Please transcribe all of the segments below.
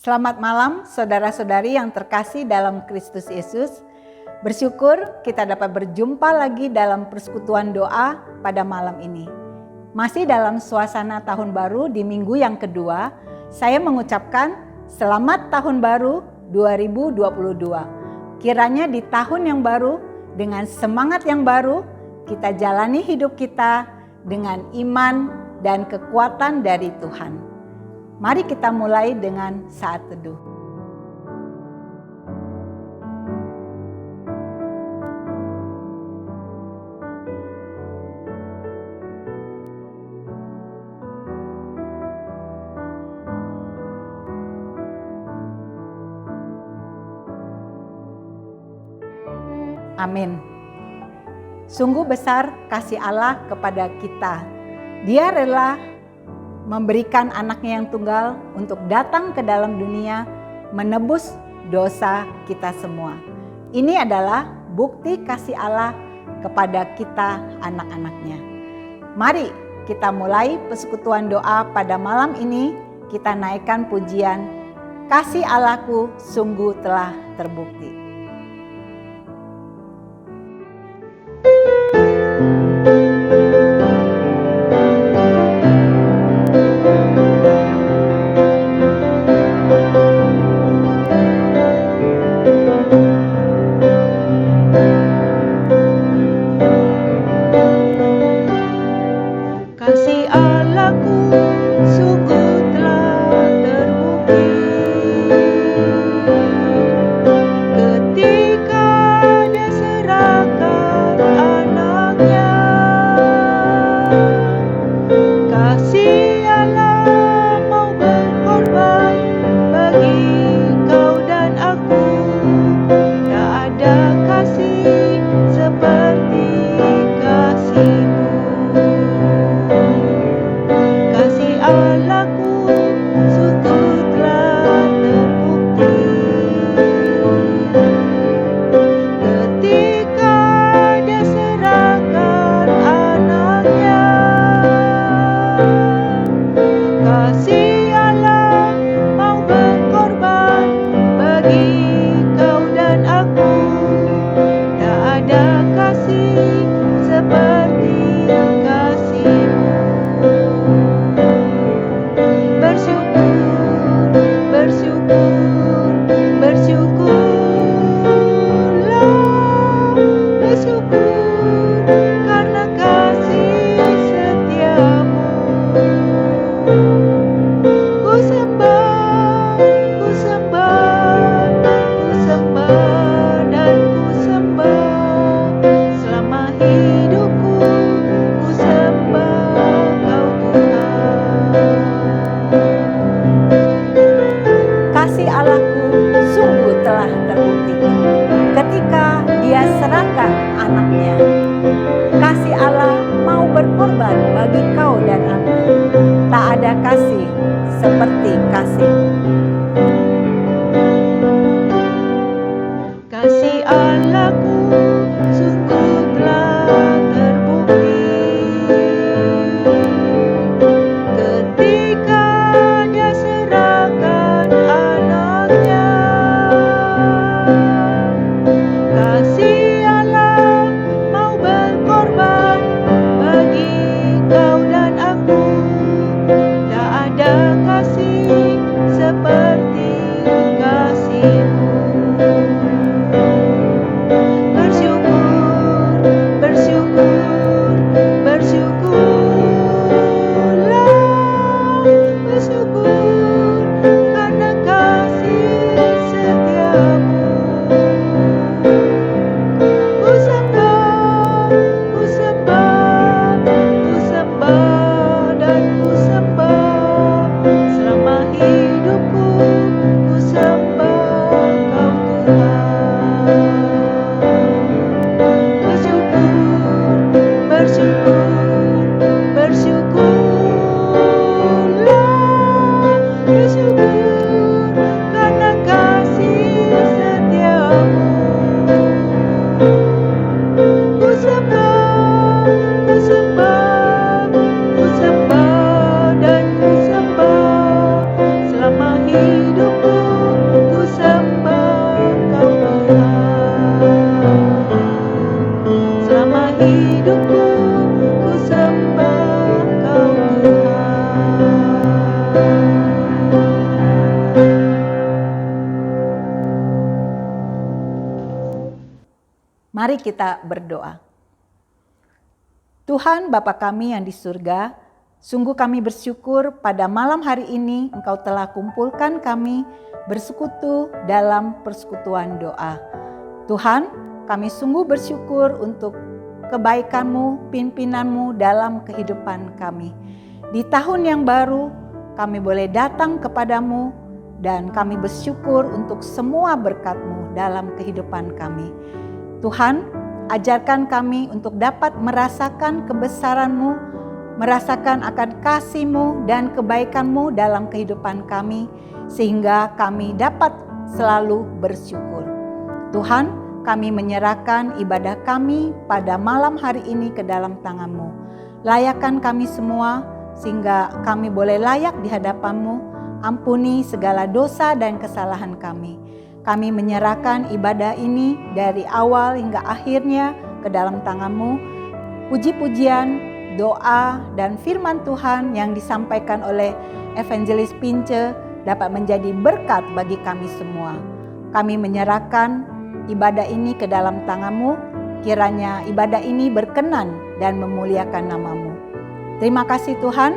Selamat malam saudara-saudari yang terkasih dalam Kristus Yesus. Bersyukur kita dapat berjumpa lagi dalam persekutuan doa pada malam ini. Masih dalam suasana tahun baru di minggu yang kedua, saya mengucapkan selamat tahun baru 2022. Kiranya di tahun yang baru dengan semangat yang baru kita jalani hidup kita dengan iman dan kekuatan dari Tuhan. Mari kita mulai dengan saat teduh. Amin. Sungguh besar kasih Allah kepada kita. Dia rela memberikan anaknya yang tunggal untuk datang ke dalam dunia menebus dosa kita semua. Ini adalah bukti kasih Allah kepada kita anak-anaknya. Mari kita mulai persekutuan doa pada malam ini. Kita naikkan pujian, kasih Allahku sungguh telah terbukti. Tak Mari kita berdoa. Tuhan Bapa kami yang di surga, sungguh kami bersyukur pada malam hari ini Engkau telah kumpulkan kami bersekutu dalam persekutuan doa. Tuhan, kami sungguh bersyukur untuk kebaikan-Mu, pimpinan-Mu dalam kehidupan kami. Di tahun yang baru, kami boleh datang kepadamu dan kami bersyukur untuk semua berkat-Mu dalam kehidupan kami. Tuhan, ajarkan kami untuk dapat merasakan kebesaran-Mu, merasakan akan kasih-Mu dan kebaikan-Mu dalam kehidupan kami, sehingga kami dapat selalu bersyukur. Tuhan, kami menyerahkan ibadah kami pada malam hari ini ke dalam tangan-Mu. Layakkan kami semua, sehingga kami boleh layak di hadapan-Mu. Ampuni segala dosa dan kesalahan kami. Kami menyerahkan ibadah ini dari awal hingga akhirnya ke dalam tangan-Mu. Puji-pujian, doa, dan firman Tuhan yang disampaikan oleh Evangelis Pince dapat menjadi berkat bagi kami semua. Kami menyerahkan ibadah ini ke dalam tangan-Mu. Kiranya ibadah ini berkenan dan memuliakan nama-Mu. Terima kasih Tuhan.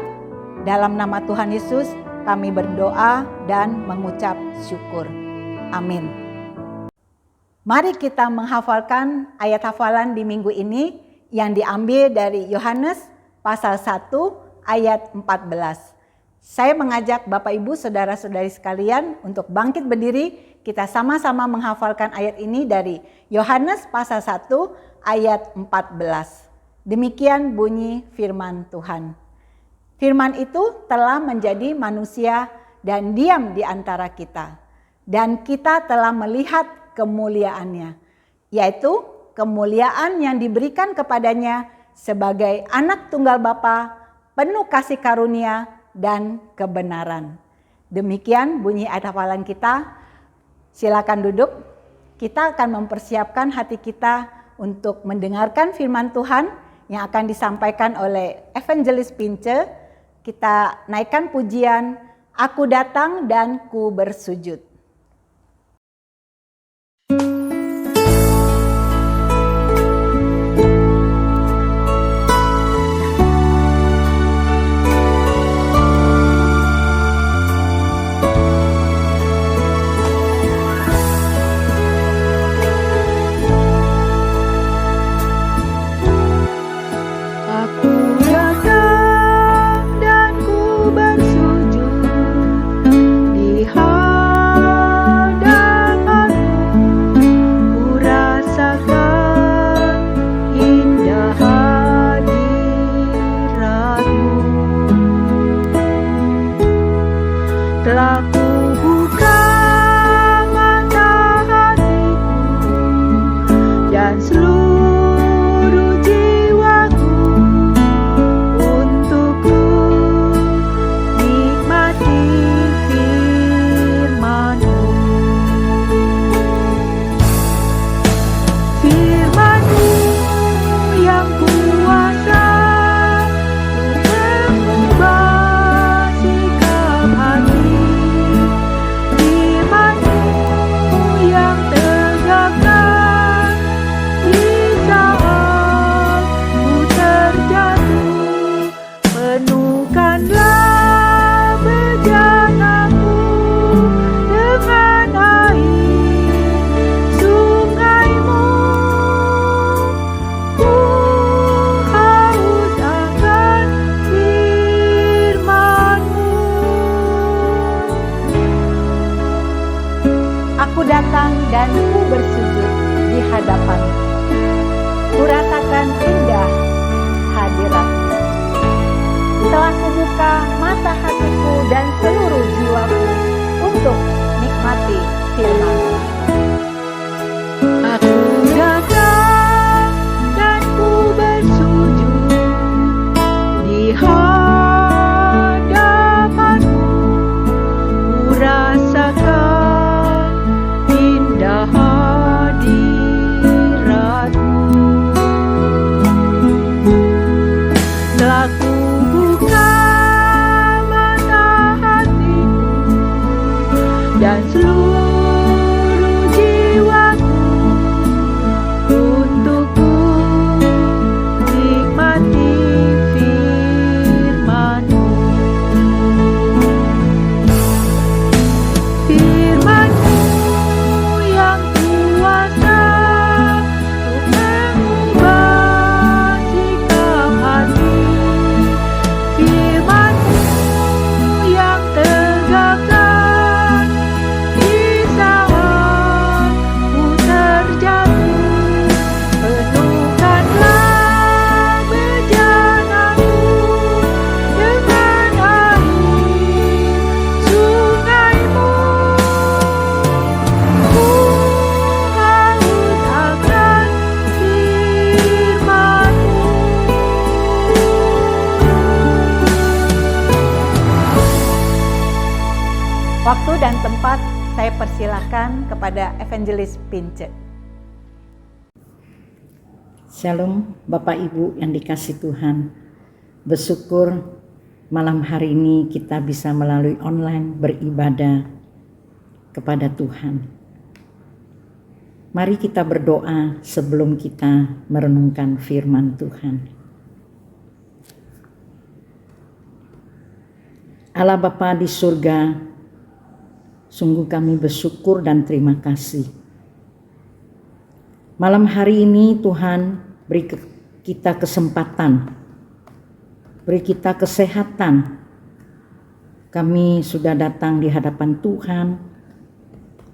Dalam nama Tuhan Yesus kami berdoa dan mengucap syukur. Amin. Mari kita menghafalkan ayat hafalan di minggu ini yang diambil dari Yohanes pasal 1 ayat 14. Saya mengajak Bapak Ibu saudara-saudari sekalian untuk bangkit berdiri. Kita sama-sama menghafalkan ayat ini dari Yohanes pasal 1 ayat 14. Demikian bunyi firman Tuhan. Firman itu telah menjadi manusia dan diam di antara kita. Dan kita telah melihat kemuliaannya, yaitu kemuliaan yang diberikan kepadanya sebagai anak tunggal Bapa, penuh kasih karunia dan kebenaran. Demikian bunyi ayat hafalan kita. Silakan duduk. Kita akan mempersiapkan hati kita untuk mendengarkan firman Tuhan yang akan disampaikan oleh Evangelis Pince. Kita naikkan pujian, Aku datang dan ku bersujud. Aku datang dan ku bersujud di hadapan-Mu. Kurasakan indah hadirat-Mu. Telah kubuka mata hatiku dan seluruh jiwaku untuk nikmati firman-Mu. Aku datang dan ku bersujud di hadapan-Mu. Kurasakan indah hadirat-Mu. Telah kubuka mata hatiku dan seluruh jiwaku untuk saya persilakan kepada Evangelis Pince. Shalom Bapak Ibu yang dikasih Tuhan. Bersyukur malam hari ini kita bisa melalui online beribadah kepada Tuhan. Mari kita berdoa sebelum kita merenungkan firman Tuhan. Allah Bapa di surga, sungguh kami bersyukur dan terima kasih. Malam hari ini Tuhan beri kita kesempatan, beri kita kesehatan. Kami sudah datang di hadapan Tuhan,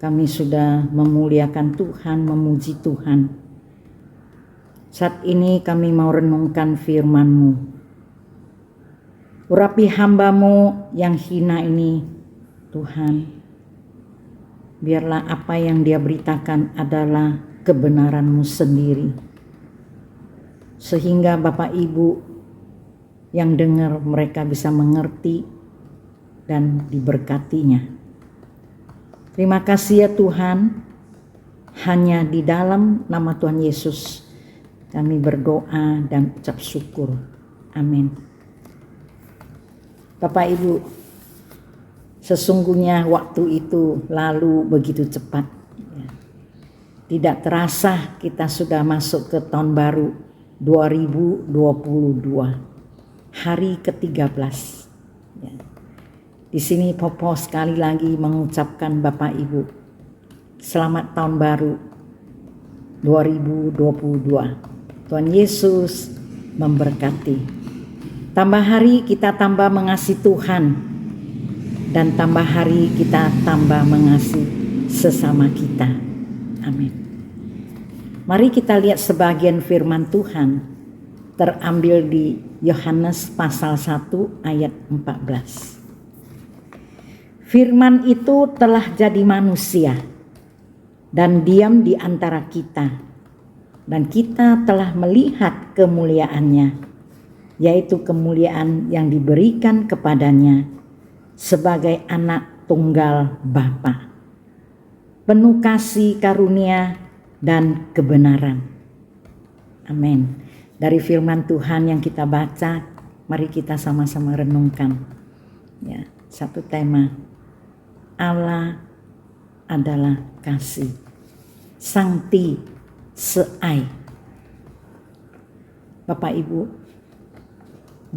kami sudah memuliakan Tuhan, memuji Tuhan. Saat ini kami mau renungkan firman-Mu. Urapi hamba-Mu yang hina ini, Tuhan. Biarlah apa yang dia beritakan adalah kebenaran-Mu sendiri. Sehingga Bapak Ibu yang dengar mereka bisa mengerti dan diberkatinya. Terima kasih ya Tuhan. Hanya di dalam nama Tuhan Yesus kami berdoa dan ucap syukur. Amin. Bapak Ibu, sesungguhnya waktu itu lalu begitu cepat. Tidak terasa kita sudah masuk ke tahun baru 2022, hari ke-13. Di sini Popo sekali lagi mengucapkan Bapak Ibu, selamat tahun baru 2022. Tuhan Yesus memberkati. Tambah hari kita tambah mengasihi Tuhan, dan tambah hari kita tambah mengasihi sesama kita. Amin. Mari kita lihat sebagian firman Tuhan terambil di Yohanes pasal 1 ayat 14. Firman itu telah jadi manusia dan diam di antara kita, dan kita telah melihat kemuliaannya, yaitu kemuliaan yang diberikan kepadanya sebagai anak tunggal Bapa, penuh kasih karunia dan kebenaran. Amin. Dari firman Tuhan yang kita baca, mari kita sama-sama renungkan. Ya, satu tema, Allah adalah kasih. Sancti Seai. Bapak Ibu,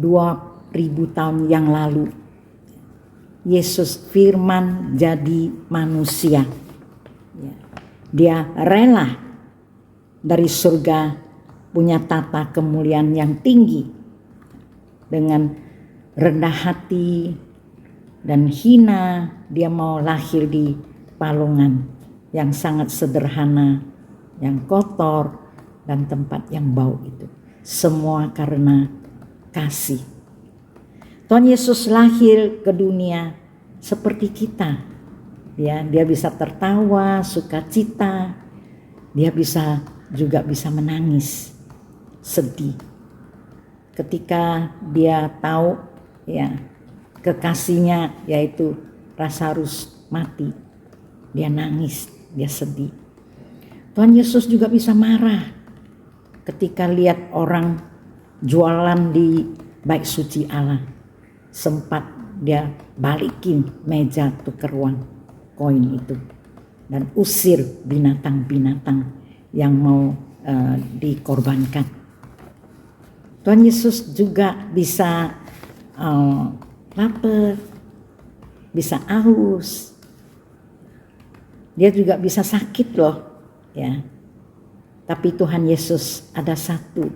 2000 tahun yang lalu Yesus firman jadi manusia. Dia rela dari surga punya tata kemuliaan yang tinggi, dengan rendah hati dan hina dia mau lahir di palungan yang sangat sederhana, yang kotor dan tempat yang bau itu. Semua karena kasih. Tuhan Yesus lahir ke dunia seperti kita. Ya, dia bisa tertawa, sukacita. Dia juga bisa menangis, sedih. Ketika dia tahu ya kekasihnya yaitu Lazarus mati, dia nangis, dia sedih. Tuhan Yesus juga bisa marah ketika lihat orang jualan di bait suci Allah. Sempat dia balikin meja tukar uang koin itu dan usir binatang-binatang yang mau dikorbankan. Tuhan Yesus juga bisa lapar, bisa haus. Dia juga bisa sakit loh, ya. Tapi Tuhan Yesus ada satu,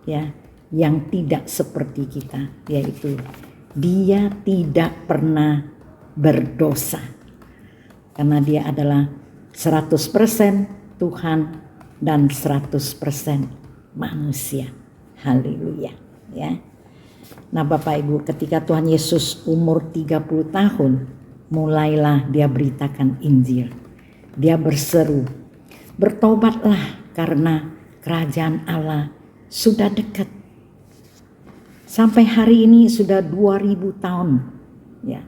ya, yang tidak seperti kita, yaitu dia tidak pernah berdosa. Karena dia adalah 100% Tuhan dan 100% manusia. Haleluya, ya. Nah Bapak Ibu, ketika Tuhan Yesus umur 30 tahun, mulailah dia beritakan Injil. Dia berseru, bertobatlah karena kerajaan Allah sudah dekat. Sampai hari ini sudah 2000 tahun. Ya.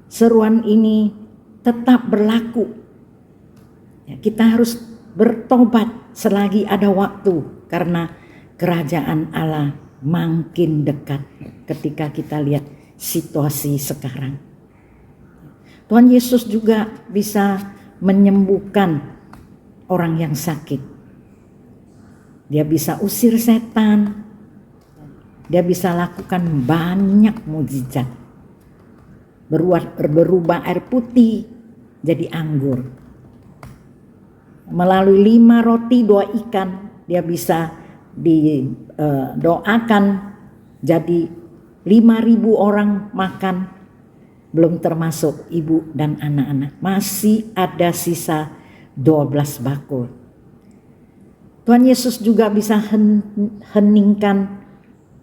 Seruan ini tetap berlaku. Ya, kita harus bertobat selagi ada waktu, karena kerajaan Allah makin dekat ketika kita lihat situasi sekarang. Tuhan Yesus juga bisa menyembuhkan orang yang sakit. Dia bisa usir setan. Dia bisa lakukan banyak mukjizat. Berubah air putih jadi anggur. Melalui 5 roti 2 ikan, dia bisa didoakan jadi 5.000 orang makan, belum termasuk ibu dan anak-anak. Masih ada sisa 12 bakul. Tuhan Yesus juga bisa heningkan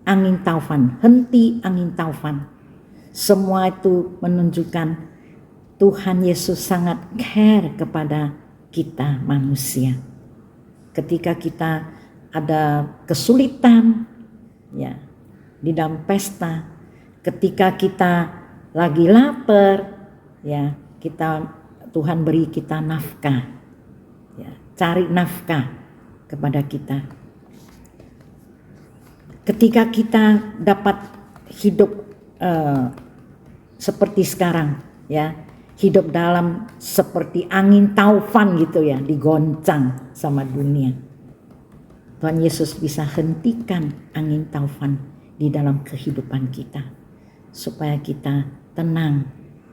angin taufan, henti angin taufan. Semua itu menunjukkan Tuhan Yesus sangat care kepada kita manusia. Ketika kita ada kesulitan, ya, di dalam pesta, ketika kita lagi lapar, ya, Tuhan beri kita nafkah, ya, cari nafkah kepada kita. Ketika kita dapat hidup seperti sekarang, ya, hidup dalam seperti angin taufan gitu ya, digoncang sama dunia. Tuhan Yesus bisa hentikan angin taufan di dalam kehidupan kita, supaya kita tenang,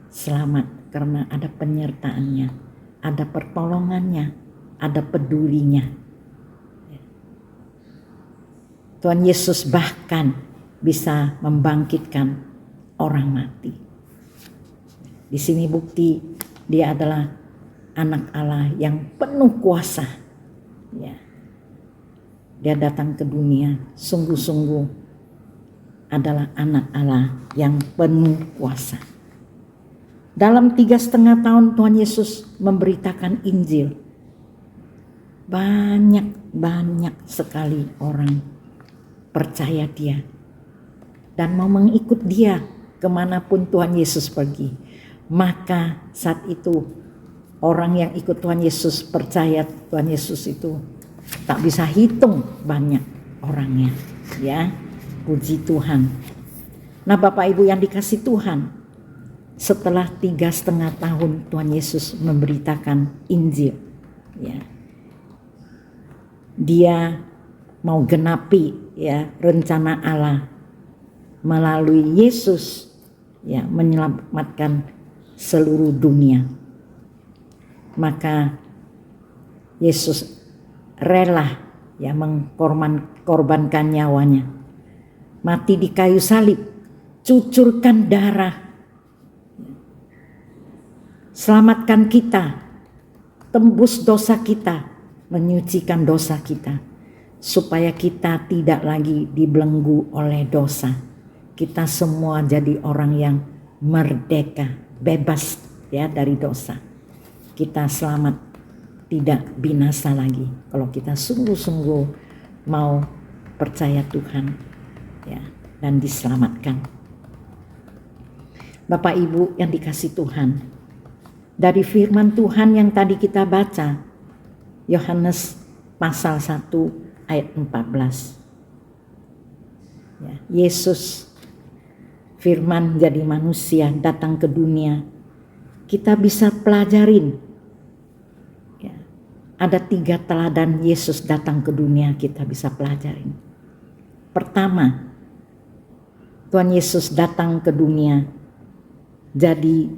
selamat, karena ada penyertaannya, ada pertolongannya, ada pedulinya. Tuhan Yesus bahkan bisa membangkitkan orang mati. Di sini bukti dia adalah anak Allah yang penuh kuasa. Ya. Dia datang ke dunia sungguh-sungguh adalah anak Allah yang penuh kuasa. Dalam 3,5 tahun Tuhan Yesus memberitakan Injil. Banyak sekali orang percaya dia dan mau mengikut dia kemanapun Tuhan Yesus pergi. Maka saat itu orang yang ikut Tuhan Yesus, percaya Tuhan Yesus itu tak bisa hitung banyak orangnya, ya. Puji Tuhan. Nah, Bapak Ibu yang dikasih Tuhan, setelah 3,5 tahun Tuhan Yesus memberitakan Injil, ya, dia mau genapi, ya, rencana Allah melalui Yesus, ya, menyelamatkan seluruh dunia. Maka Yesus rela, ya, mengkorbankan nyawanya, mati di kayu salib, cucurkan darah, selamatkan kita, tembus dosa kita, menyucikan dosa kita, supaya kita tidak lagi dibelenggu oleh dosa. Kita semua jadi orang yang merdeka, bebas, ya, dari dosa. Kita selamat, tidak binasa lagi kalau kita sungguh-sungguh mau percaya Tuhan, ya, dan diselamatkan. Bapak Ibu yang dikasih Tuhan, dari firman Tuhan yang tadi kita baca, Yohanes pasal 1 ayat 14. Ya, Yesus firman jadi manusia datang ke dunia. Kita bisa pelajarin. Ya, ada 3 teladan Yesus datang ke dunia, kita bisa pelajarin. Pertama, Tuhan Yesus datang ke dunia jadi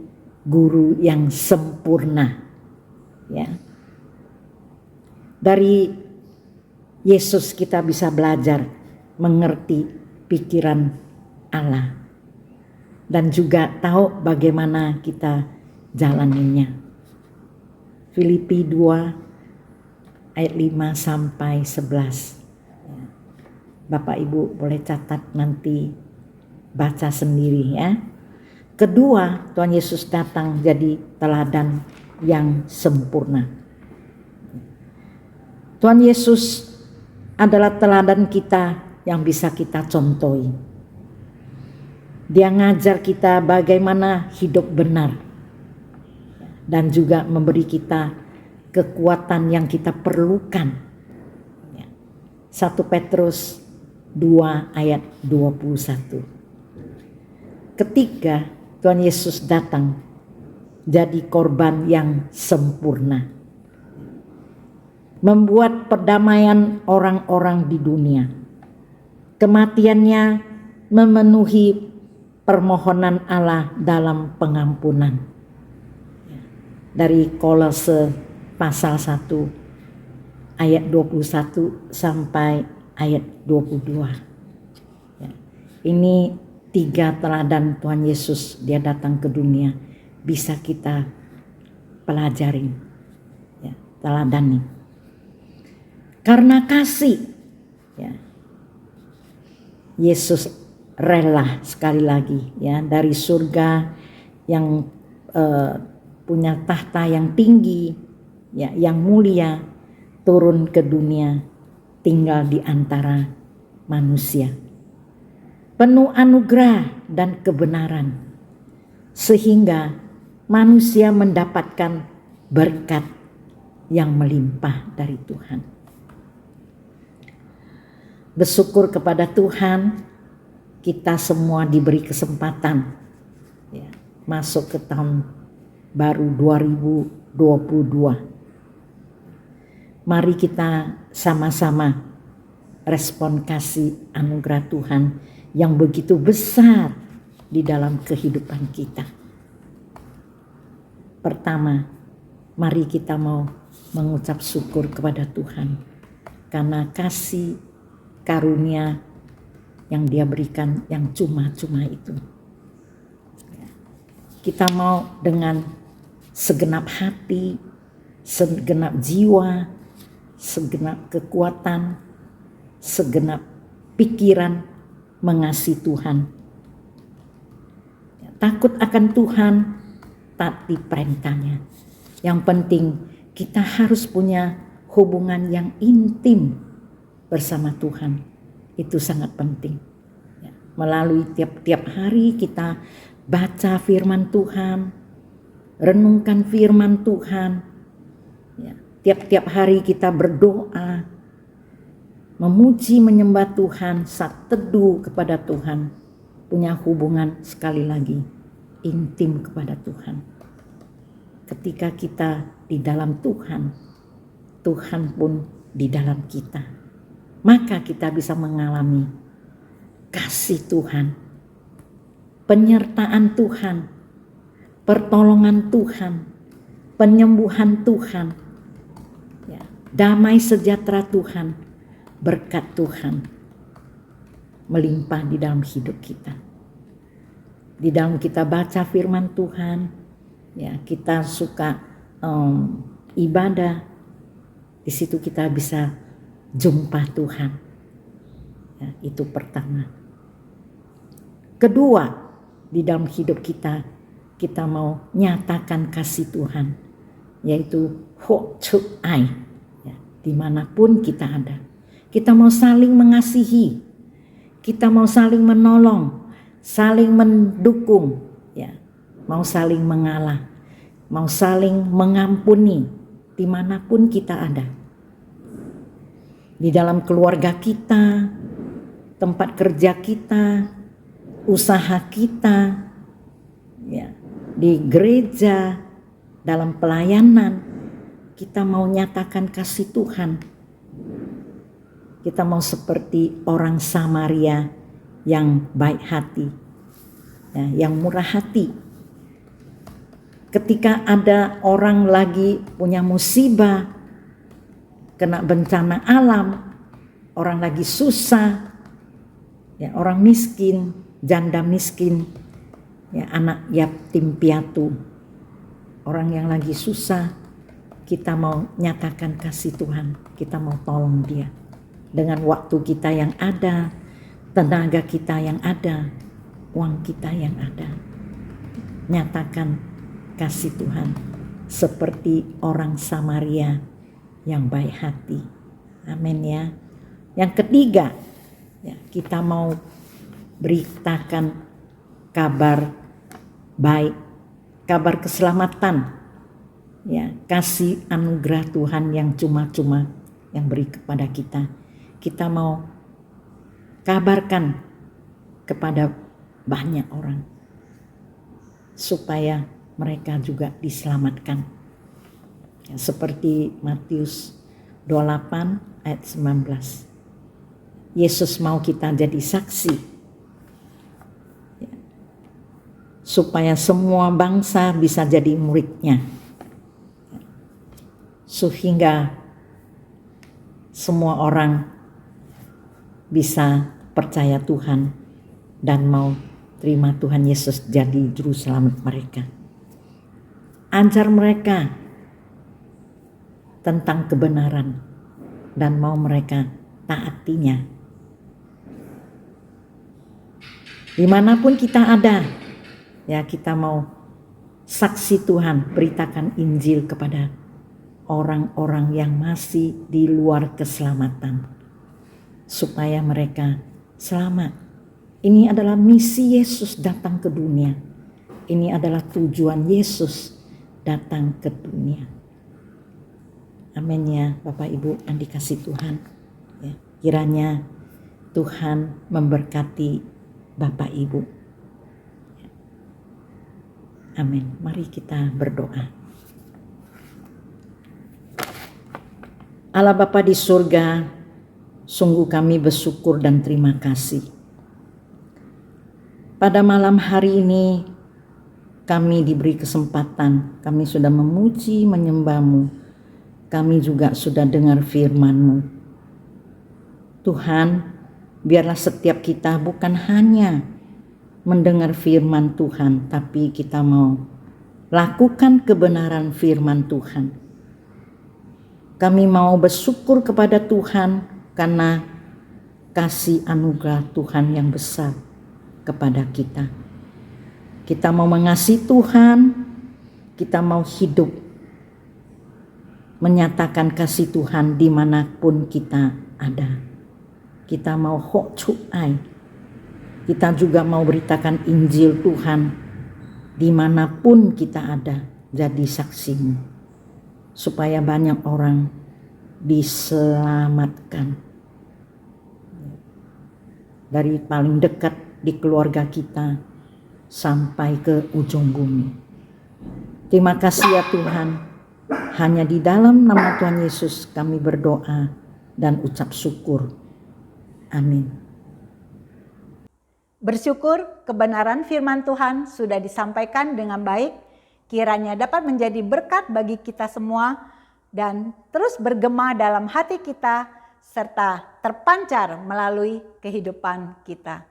guru yang sempurna. Ya. Dari Yesus kita bisa belajar mengerti pikiran Allah dan juga tahu bagaimana kita jalaninnya. Filipi 2 ayat 5 sampai 11. Bapak Ibu boleh catat nanti, baca sendiri, ya. Kedua, Tuhan Yesus datang jadi teladan yang sempurna. Tuhan Yesus adalah teladan kita yang bisa kita contohi. Dia ngajar kita bagaimana hidup benar. dan juga memberi kita kekuatan yang kita perlukan. 1 Petrus 2 ayat 21. Ketika Tuhan Yesus datang jadi korban yang sempurna, membuat perdamaian orang-orang di dunia. Kematiannya memenuhi permohonan Allah dalam pengampunan. Dari Kolose pasal 1 ayat 21 sampai ayat 22. Ini 3 teladan Tuhan Yesus, dia datang ke dunia, bisa kita pelajari, teladani. Karena kasih, Yesus rela sekali lagi dari surga yang punya tahta yang tinggi, yang mulia, turun ke dunia, tinggal di antara manusia. Penuh anugerah dan kebenaran, sehingga manusia mendapatkan berkat yang melimpah dari Tuhan. Bersyukur kepada Tuhan, kita semua diberi kesempatan masuk ke tahun baru 2022. Mari kita sama-sama respon kasih anugerah Tuhan yang begitu besar di dalam kehidupan kita. Pertama, mari kita mau mengucap syukur kepada Tuhan karena kasih karunia yang dia berikan yang cuma-cuma itu. Kita mau dengan segenap hati, segenap jiwa, segenap kekuatan, segenap pikiran mengasihi Tuhan. Takut akan Tuhan, taati perintahnya. Yang penting kita harus punya hubungan yang intim bersama Tuhan. Itu sangat penting. Melalui tiap hari kita baca firman Tuhan, renungkan firman Tuhan. Tiap hari kita berdoa, memuji menyembah Tuhan, saat teduh kepada Tuhan, punya hubungan sekali lagi intim kepada Tuhan. Ketika kita di dalam Tuhan, Tuhan pun di dalam kita, maka kita bisa mengalami kasih Tuhan, penyertaan Tuhan, pertolongan Tuhan, penyembuhan Tuhan, damai sejahtera Tuhan, berkat Tuhan melimpah di dalam hidup kita. Di dalam kita baca firman Tuhan, kita suka ibadah, di situ kita bisa jumpa Tuhan. Itu pertama. Kedua, di dalam hidup kita, kita mau nyatakan kasih Tuhan, yaitu Ho Chuk Ai, dimanapun kita ada. Kita mau saling mengasihi, kita mau saling menolong, saling mendukung, mau saling mengalah, mau saling mengampuni dimanapun kita ada. Di dalam keluarga kita, tempat kerja kita, usaha kita, di gereja, dalam pelayanan, kita mau nyatakan kasih Tuhan. Kita mau seperti orang Samaria yang baik hati, yang murah hati. Ketika ada orang lagi punya musibah, kena bencana alam, orang lagi susah, orang miskin, janda miskin, anak yatim piatu, orang yang lagi susah, kita mau nyatakan kasih Tuhan, kita mau tolong dia. Dengan waktu kita yang ada, tenaga kita yang ada, uang kita yang ada. Nyatakan kasih Tuhan seperti orang Samaria yang baik hati. Amin ya. Yang ketiga, kita mau beritakan kabar baik, kabar keselamatan Ya, kasih anugerah Tuhan yang cuma-cuma yang beri kepada kita. Kita mau kabarkan kepada banyak orang supaya mereka juga diselamatkan. Ya, seperti Matius 28 ayat 19. Yesus mau kita jadi saksi ya, supaya semua bangsa bisa jadi muridnya. Sehingga semua orang bisa percaya Tuhan dan mau terima Tuhan Yesus jadi juru selamat mereka. Ajar mereka tentang kebenaran dan mau mereka taatinya. Dimanapun kita ada, ya kita mau saksi Tuhan, beritakan Injil kepada orang-orang yang masih di luar keselamatan, supaya mereka selamat. Ini adalah misi Yesus datang ke dunia. Ini adalah tujuan Yesus datang ke dunia. Amin ya Bapak Ibu yang dikasih Tuhan. Ya, kiranya Tuhan memberkati Bapak Ibu. Amin. Mari kita berdoa. Allah Bapa di surga, sungguh kami bersyukur dan terima kasih. Pada malam hari ini kami diberi kesempatan, kami sudah memuji, menyembah-Mu. Kami juga sudah dengar firman-Mu. Tuhan, biarlah setiap kita bukan hanya mendengar firman Tuhan, tapi kita mau lakukan kebenaran firman Tuhan. Kami mau bersyukur kepada Tuhan karena kasih anugerah Tuhan yang besar kepada kita. Kita mau mengasihi Tuhan, kita mau hidup menyatakan kasih Tuhan dimanapun kita ada. Kita mau hok cuai, kita juga mau beritakan Injil Tuhan dimanapun kita ada, jadi saksi-Mu. Supaya banyak orang diselamatkan. Dari paling dekat di keluarga kita sampai ke ujung bumi. Terima kasih ya Tuhan. Hanya di dalam nama Tuhan Yesus kami berdoa dan ucap syukur. Amin. Bersyukur kebenaran firman Tuhan sudah disampaikan dengan baik. Kiranya dapat menjadi berkat bagi kita semua dan terus bergema dalam hati kita serta terpancar melalui kehidupan kita.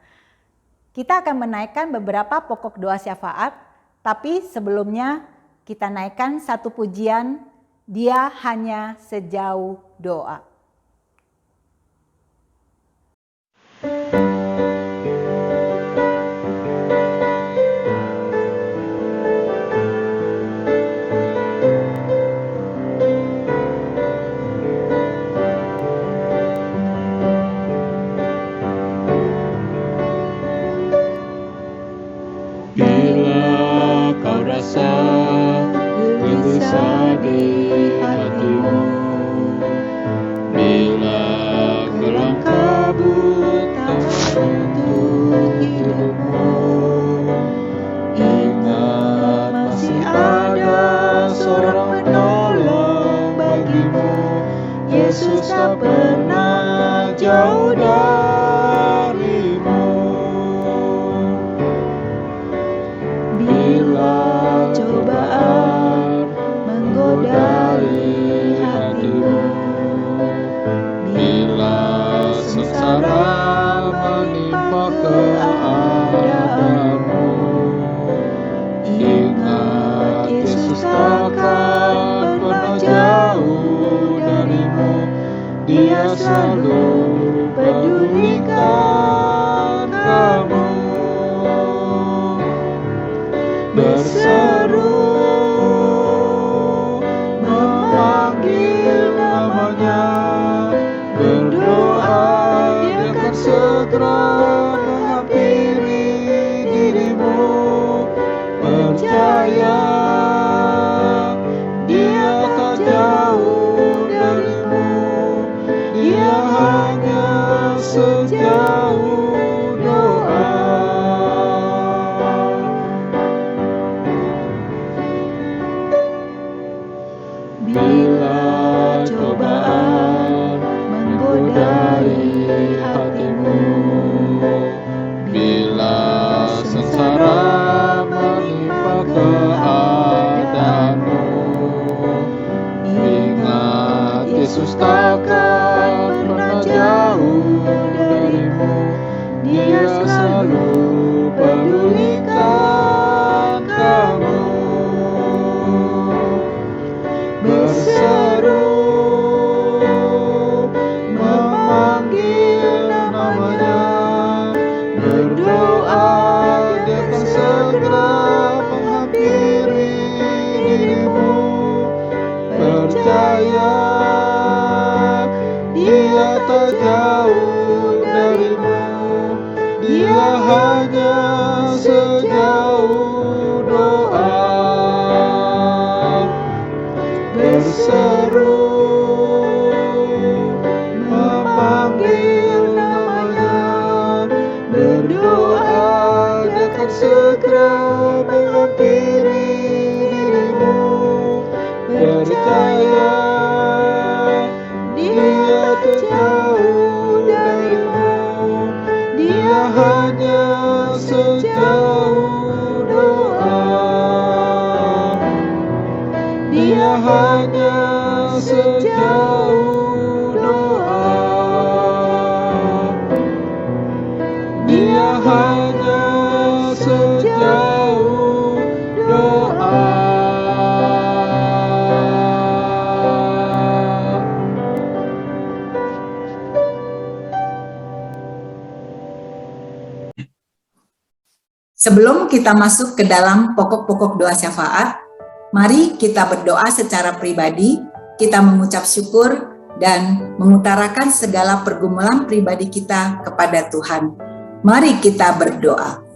Kita akan menaikkan beberapa pokok doa syafaat, tapi sebelumnya kita naikkan satu pujian, Dia Hanya Sejauh Doa. Gelisah di hatimu, bila geram kabut untuk hidupmu, ingat masih ada seorang penolong bagimu. Yesus tak pernah jauh darimu. Bila cobaan menggodai hatimu, bila sengsara menimpa keadaanmu, ingat Yesus takkan pernah jauh darimu. Dia selalu pedulikan kamu. Berseru memanggil namanya, berdoa Dia akan segera menghampiri dirimu. Percaya Dia sejauh doa. Bila cobaan menggodai hatimu, bila sengsara menimpa keadaanmu, ingat Yesus takkan pernah jauh darimu. Dia selalu pedulikan kamu. Berseru, memanggil namanya, berdoa, Dia akan segera menghampiri dirimu. Percaya, Dia tak jauh darimu. Dia hanya sejauh doa. Berseru, memanggil namanya, berdoa, Dia akan segera menghampiri dirimu. Percaya, Dia tak jauh darimu. Dia hanya sejauh doa. Dia hanya sejauh doa. Dia hanya sejauh doa. Sebelum kita masuk ke dalam pokok-pokok doa syafaat, mari kita berdoa secara pribadi, kita mengucap syukur dan mengutarakan segala pergumulan pribadi kita kepada Tuhan. Mari kita berdoa.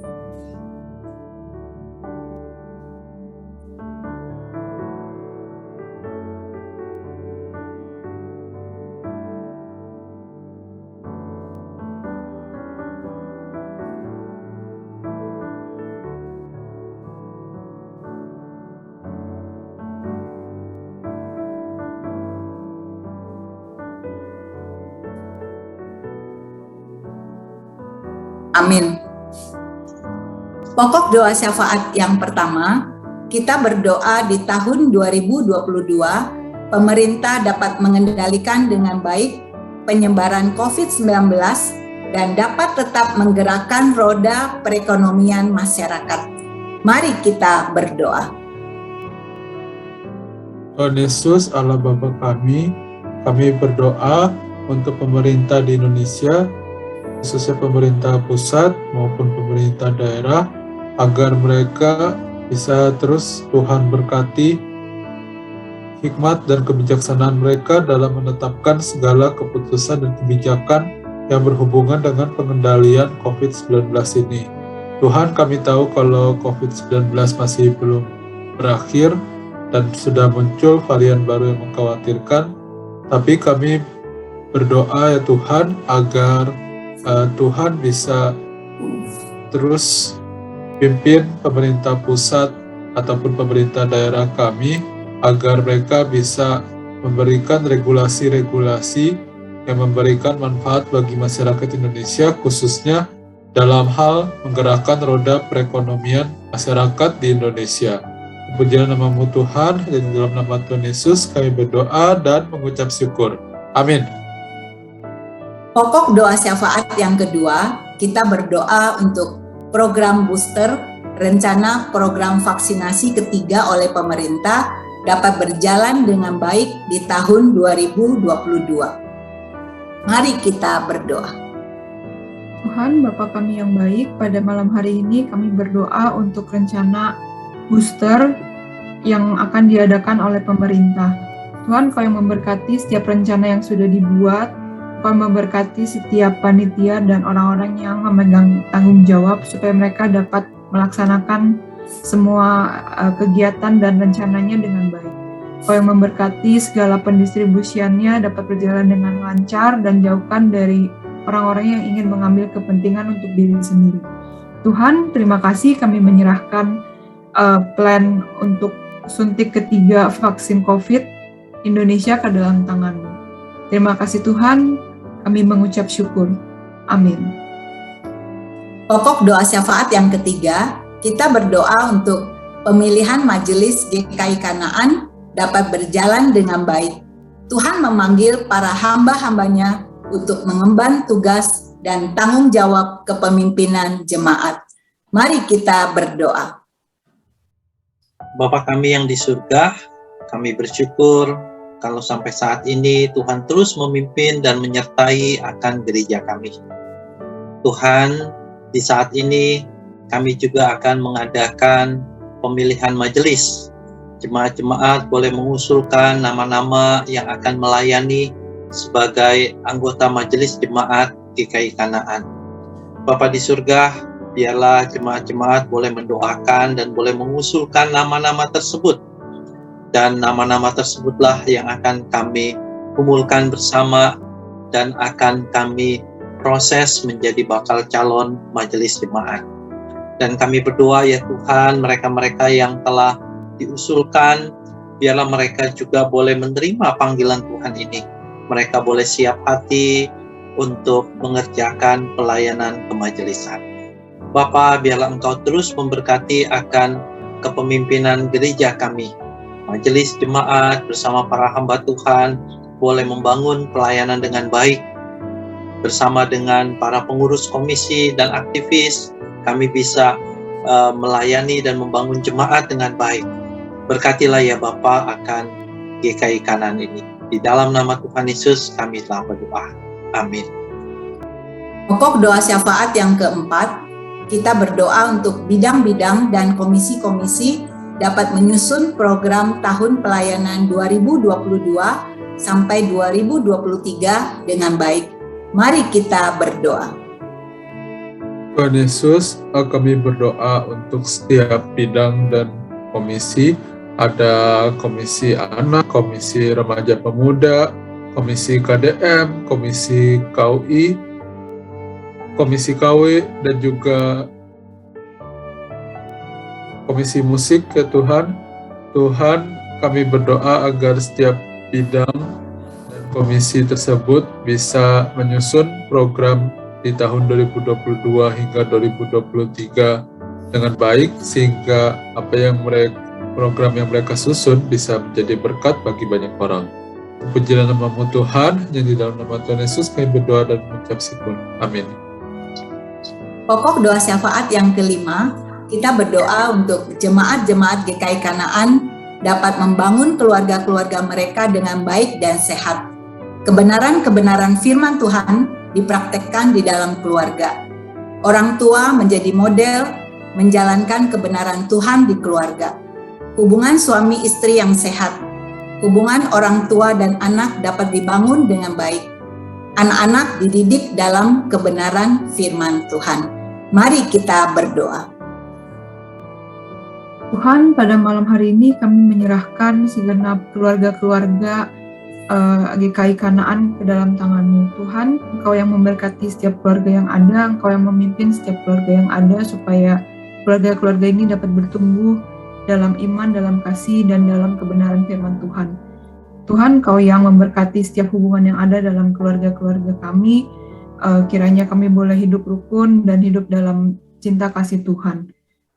Amin. Pokok doa syafaat yang pertama, kita berdoa di tahun 2022, pemerintah dapat mengendalikan dengan baik penyebaran COVID-19 dan dapat tetap menggerakkan roda perekonomian masyarakat. Mari kita berdoa. Tuhan Yesus, Allah Bapa kami berdoa untuk pemerintah di Indonesia, khususnya pemerintah pusat maupun pemerintah daerah, agar mereka bisa terus Tuhan berkati hikmat dan kebijaksanaan mereka dalam menetapkan segala keputusan dan kebijakan yang berhubungan dengan pengendalian COVID-19 ini. Tuhan, kami tahu kalau COVID-19 masih belum berakhir dan sudah muncul varian baru yang mengkhawatirkan, tapi kami berdoa ya Tuhan agar Tuhan bisa terus pimpin pemerintah pusat ataupun pemerintah daerah kami agar mereka bisa memberikan regulasi-regulasi yang memberikan manfaat bagi masyarakat Indonesia, khususnya dalam hal menggerakkan roda perekonomian masyarakat di Indonesia. Pujian namamu Tuhan, dan dalam nama Tuhan Yesus kami berdoa dan mengucap syukur. Amin. Pokok doa syafaat yang kedua, kita berdoa untuk program booster, rencana program vaksinasi ketiga oleh pemerintah dapat berjalan dengan baik di tahun 2022. Mari kita berdoa. Tuhan, Bapa kami yang baik, pada malam hari ini kami berdoa untuk rencana booster yang akan diadakan oleh pemerintah. Tuhan, Kau yang memberkati setiap rencana yang sudah dibuat, Kau memberkati setiap panitia dan orang-orang yang memegang tanggung jawab supaya mereka dapat melaksanakan semua kegiatan dan rencananya dengan baik. Kau yang memberkati segala pendistribusiannya dapat berjalan dengan lancar dan jauhkan dari orang-orang yang ingin mengambil kepentingan untuk diri sendiri. Tuhan, terima kasih kami menyerahkan plan untuk suntik ketiga vaksin COVID Indonesia ke dalam tangan-Mu. Terima kasih Tuhan, kami mengucap syukur. Amin. Pokok doa syafaat yang ketiga, kita berdoa untuk pemilihan Majelis GKI Kanaan dapat berjalan dengan baik. Tuhan memanggil para hamba-hambanya untuk mengemban tugas dan tanggung jawab kepemimpinan jemaat. Mari kita berdoa. Bapa kami yang di surga, kami bersyukur kalau sampai saat ini Tuhan terus memimpin dan menyertai akan gereja kami. Tuhan, di saat ini kami juga akan mengadakan pemilihan majelis. Jemaat-jemaat boleh mengusulkan nama-nama yang akan melayani sebagai anggota majelis jemaat GKI Kanaan. Bapa di surga, biarlah jemaat-jemaat boleh mendoakan dan boleh mengusulkan nama-nama tersebut. Dan nama-nama tersebutlah yang akan kami kumpulkan bersama dan akan kami proses menjadi bakal calon majelis jemaat. Dan kami berdoa ya Tuhan, mereka-mereka yang telah diusulkan, biarlah mereka juga boleh menerima panggilan Tuhan ini. Mereka boleh siap hati untuk mengerjakan pelayanan kemajelisan. Bapa, biarlah Engkau terus memberkati akan kepemimpinan gereja kami. Majelis jemaat bersama para hamba Tuhan boleh membangun pelayanan dengan baik. Bersama dengan para pengurus komisi dan aktivis, kami bisa melayani dan membangun jemaat dengan baik. Berkatilah ya Bapa akan GKI Kanaan ini. Di dalam nama Tuhan Yesus kami telah berdoa. Amin. Pokok doa syafaat yang keempat, kita berdoa untuk bidang-bidang dan komisi-komisi dapat menyusun program tahun pelayanan 2022 sampai 2023 dengan baik. Mari kita berdoa. Tuhan Yesus, kami berdoa untuk setiap bidang dan komisi. Ada komisi anak, komisi remaja pemuda, komisi KDM, komisi KUI, komisi KW, dan juga komisi musik ya Tuhan. Tuhan, kami berdoa agar setiap bidang dan komisi tersebut bisa menyusun program di tahun 2022 hingga 2023 dengan baik, sehingga program yang mereka susun bisa menjadi berkat bagi banyak orang. Pujilah nama-Mu Tuhan, yang di dalam nama Tuhan Yesus kami berdoa dan mengucap syukur. Amin. Pokok doa syafaat yang kelima, kita berdoa untuk jemaat-jemaat GKI Kanaan dapat membangun keluarga-keluarga mereka dengan baik dan sehat. Kebenaran-kebenaran firman Tuhan dipraktekkan di dalam keluarga. Orang tua menjadi model menjalankan kebenaran Tuhan di keluarga. Hubungan suami istri yang sehat, hubungan orang tua dan anak dapat dibangun dengan baik. Anak-anak dididik dalam kebenaran firman Tuhan. Mari kita berdoa. Tuhan, pada malam hari ini kami menyerahkan segenap keluarga-keluarga GKI Kanaan ke dalam tangan-Mu. Tuhan, Engkau yang memberkati setiap keluarga yang ada, Engkau yang memimpin setiap keluarga yang ada, supaya keluarga-keluarga ini dapat bertumbuh dalam iman, dalam kasih, dan dalam kebenaran firman Tuhan. Tuhan, Engkau yang memberkati setiap hubungan yang ada dalam keluarga-keluarga kami, kiranya kami boleh hidup rukun dan hidup dalam cinta kasih Tuhan.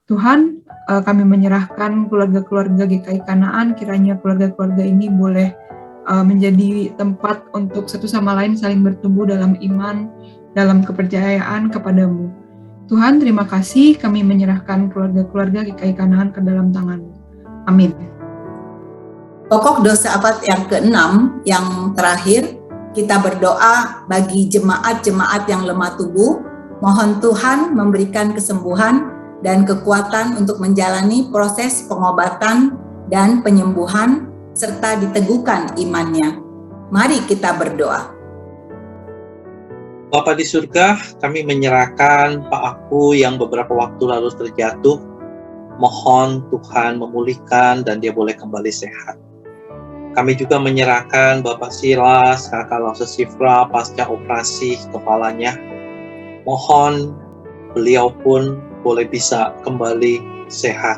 Tuhan, kami menyerahkan keluarga-keluarga GKI Kanaan, kiranya keluarga-keluarga ini boleh menjadi tempat untuk satu sama lain saling bertumbuh dalam iman, dalam kepercayaan kepada-Mu. Tuhan, terima kasih kami menyerahkan keluarga-keluarga GKI Kanaan ke dalam tangan-Mu. Amin. Pokok doa syafaat yang keenam, yang terakhir, kita berdoa bagi jemaat-jemaat yang lemah tubuh, mohon Tuhan memberikan kesembuhan dan kekuatan untuk menjalani proses pengobatan dan penyembuhan, serta diteguhkan imannya. Mari kita berdoa. Bapa di surga, kami menyerahkan Pak Aku yang beberapa waktu lalu terjatuh. Mohon Tuhan memulihkan dan dia boleh kembali sehat. Kami juga menyerahkan Bapak Silas, Kakak Lause Sifra pasca operasi kepalanya. Mohon beliau pun boleh bisa kembali sehat.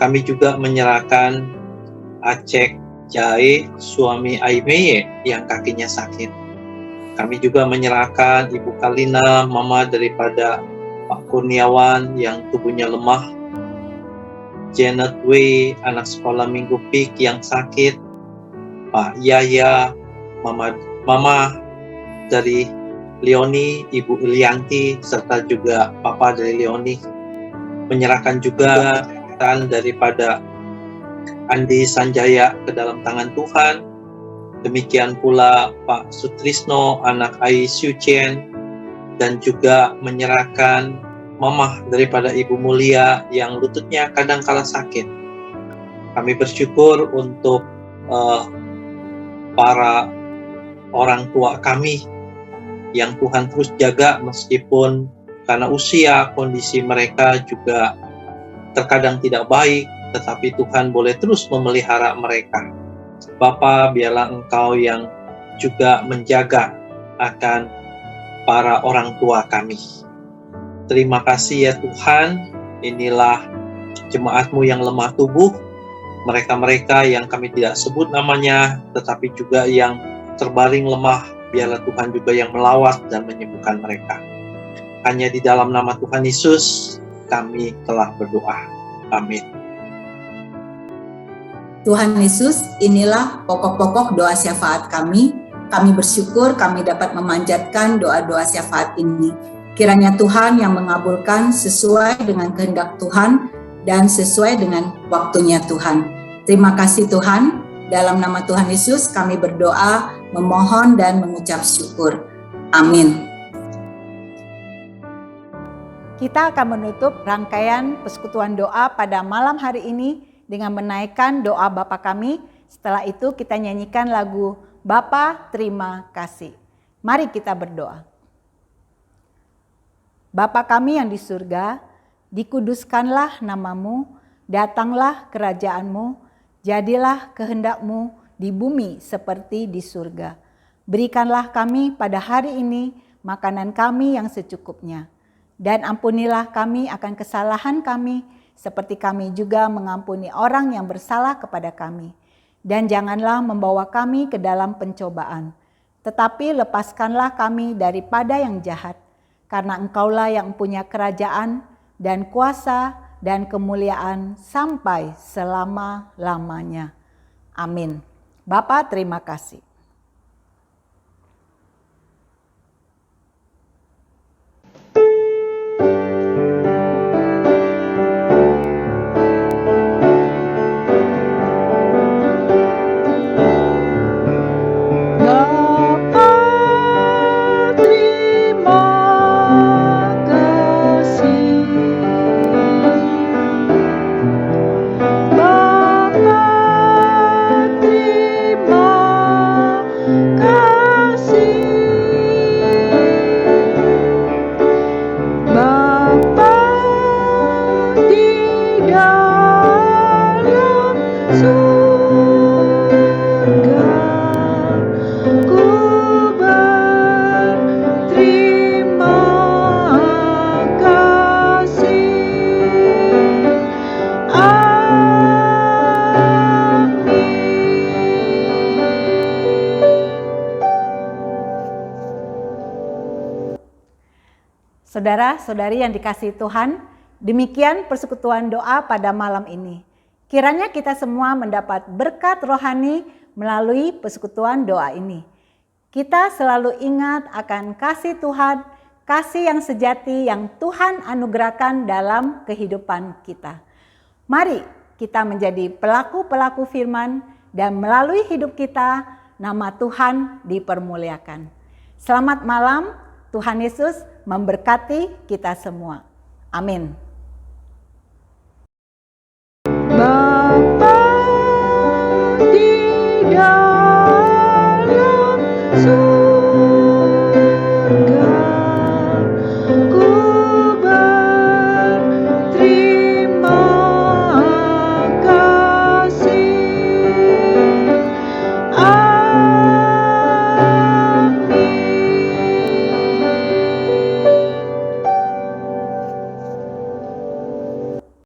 Kami juga menyerahkan Acek Jae, suami Aimee yang kakinya sakit. Kami juga menyerahkan Ibu Kalina, mama daripada Pak Kurniawan yang tubuhnya lemah. Janet Wei, anak sekolah Minggu Pik yang sakit. Pak Yaya, mama dari Leoni, Ibu Ilianti, serta juga Papa dari Leoni. Menyerahkan juga daripada Andi Sanjaya ke dalam tangan Tuhan. Demikian pula Pak Sutrisno, anak Ai Siu Chen, dan juga menyerahkan mamah daripada Ibu Mulia yang lututnya kadang-kala sakit. Kami bersyukur untuk para orang tua kami yang Tuhan terus jaga meskipun karena usia, kondisi mereka juga terkadang tidak baik, tetapi Tuhan boleh terus memelihara mereka. Bapa, biarlah Engkau yang juga menjaga akan para orang tua kami. Terima kasih ya Tuhan, inilah jemaat-Mu yang lemah tubuh, mereka-mereka yang kami tidak sebut namanya, tetapi juga yang terbaring lemah, biarlah Tuhan juga yang melawat dan menyembuhkan mereka. Hanya di dalam nama Tuhan Yesus, kami telah berdoa. Amin. Tuhan Yesus, inilah pokok-pokok doa syafaat kami. Kami bersyukur kami dapat memanjatkan doa-doa syafaat ini. Kiranya Tuhan yang mengabulkan sesuai dengan kehendak Tuhan dan sesuai dengan waktunya Tuhan. Terima kasih Tuhan. Dalam nama Tuhan Yesus kami berdoa, memohon dan mengucap syukur. Amin. Kita akan menutup rangkaian persekutuan doa pada malam hari ini dengan menaikkan doa Bapa kami. Setelah itu kita nyanyikan lagu Bapa Terima Kasih. Mari kita berdoa. Bapa kami yang di surga, dikuduskanlah nama-Mu, datanglah kerajaan-Mu, jadilah kehendak-Mu di bumi seperti di surga. Berikanlah kami pada hari ini makanan kami yang secukupnya. Dan ampunilah kami akan kesalahan kami, seperti kami juga mengampuni orang yang bersalah kepada kami. Dan janganlah membawa kami ke dalam pencobaan, tetapi lepaskanlah kami daripada yang jahat. Karena Engkaulah yang punya kerajaan dan kuasa dan kemuliaan sampai selama-lamanya. Amin. Bapa, terima kasih. Saudara-saudari yang dikasihi Tuhan, demikian persekutuan doa pada malam ini. Kiranya kita semua mendapat berkat rohani melalui persekutuan doa ini. Kita selalu ingat akan kasih Tuhan, kasih yang sejati yang Tuhan anugerahkan dalam kehidupan kita. Mari kita menjadi pelaku-pelaku firman dan melalui hidup kita nama Tuhan dipermuliakan. Selamat malam, Tuhan Yesus memberkati kita semua. Amin.